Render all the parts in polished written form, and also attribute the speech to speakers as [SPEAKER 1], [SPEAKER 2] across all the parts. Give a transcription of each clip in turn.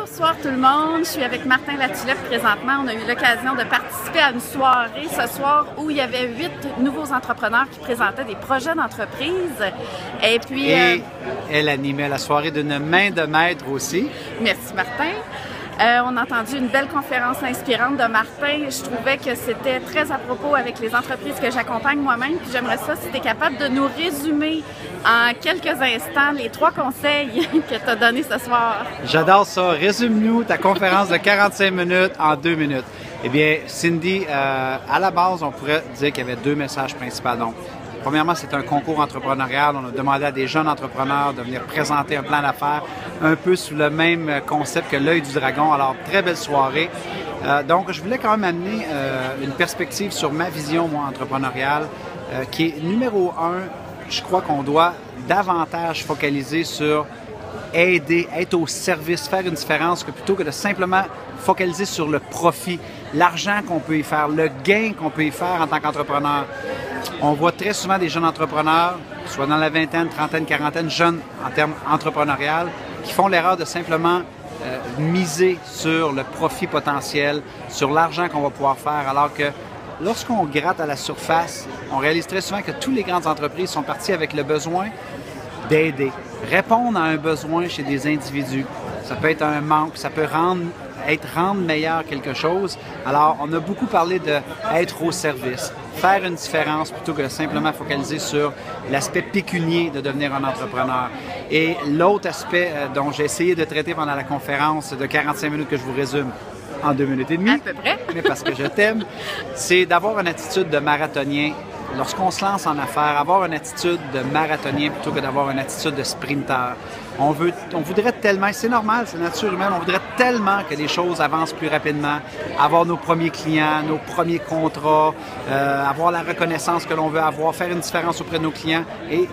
[SPEAKER 1] Bonsoir tout le monde, je suis avec Martin Latulippe présentement. On a eu l'occasion de participer à une soirée ce soir où il y avait 8 nouveaux entrepreneurs qui présentaient des projets d'entreprise. Et puis...
[SPEAKER 2] elle animait la soirée d'une main de maître aussi.
[SPEAKER 1] Merci Martin. On a entendu une belle conférence inspirante de Martin. Je trouvais que c'était très à propos avec les entreprises que j'accompagne moi-même. Puis j'aimerais ça si tu es capable de nous résumer en quelques instants les 3 conseils que tu as donnés ce soir.
[SPEAKER 2] J'adore ça. Résume-nous ta conférence de 45 minutes en 2 minutes. Eh bien, Cindy, à la base, on pourrait dire qu'il y avait 2 messages principaux. Donc, premièrement, c'est un concours entrepreneurial. On a demandé à des jeunes entrepreneurs de venir présenter un plan d'affaires un peu sous le même concept que l'œil du dragon. Alors, très belle soirée. Donc, je voulais quand même amener une perspective sur ma vision, moi, entrepreneuriale, qui est numéro 1. Je crois qu'on doit davantage focaliser sur aider, être au service, faire une différence, que plutôt que de simplement focaliser sur le profit, l'argent qu'on peut y faire, le gain qu'on peut y faire en tant qu'entrepreneur. On voit très souvent des jeunes entrepreneurs, soit dans la vingtaine, trentaine, quarantaine, jeunes en termes entrepreneurial, qui font l'erreur de simplement miser sur le profit potentiel, sur l'argent qu'on va pouvoir faire, alors que lorsqu'on gratte à la surface, on réalise très souvent que toutes les grandes entreprises sont parties avec le besoin d'aider, répondre à un besoin chez des individus. Ça peut être un manque, ça peut rendre meilleur quelque chose. Alors, on a beaucoup parlé d'être au service, faire une différence plutôt que de simplement focaliser sur l'aspect pécunier de devenir un entrepreneur. Et l'autre aspect dont j'ai essayé de traiter pendant la conférence de 45 minutes que je vous résume en 2 minutes et demie,
[SPEAKER 1] à peu près,
[SPEAKER 2] mais parce que je t'aime, c'est d'avoir une attitude de marathonien. Lorsqu'on se lance en affaires, avoir une attitude de marathonien plutôt que d'avoir une attitude de sprinter. On voudrait tellement, c'est normal, c'est nature humaine, on voudrait tellement que les choses avancent plus rapidement, avoir nos premiers clients, nos premiers contrats, avoir la reconnaissance que l'on veut avoir, faire une différence auprès de nos clients. Et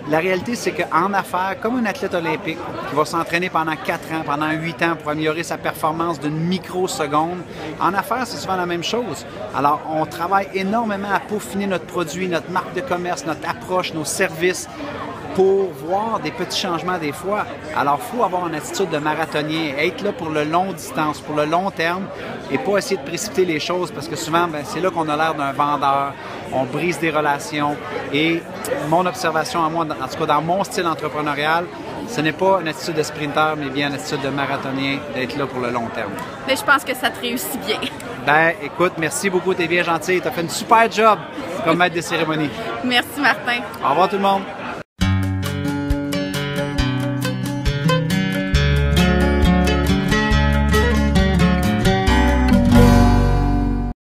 [SPEAKER 2] la réalité, c'est qu'en affaires, comme un athlète olympique qui va s'entraîner pendant 4 ans, pendant 8 ans pour améliorer sa performance d'une microseconde, en affaires, c'est souvent la même chose. Alors, on travaille énormément à peaufiner notre produit, notre marque de commerce, notre approche, nos services, pour voir des petits changements des fois. Alors, il faut avoir une attitude de marathonien, être là pour le long distance, pour le long terme, et pas essayer de précipiter les choses, parce que souvent, c'est là qu'on a l'air d'un vendeur, on brise des relations, et mon observation à moi, en tout cas dans mon style entrepreneurial, ce n'est pas une attitude de sprinter, mais bien une attitude de marathonien, d'être là pour le long terme.
[SPEAKER 1] Mais je pense que ça te réussit bien.
[SPEAKER 2] Ben, écoute, merci beaucoup, t'es bien gentil, t'as fait une super job comme maître de cérémonie.
[SPEAKER 1] Merci Martin.
[SPEAKER 2] Au revoir tout le monde.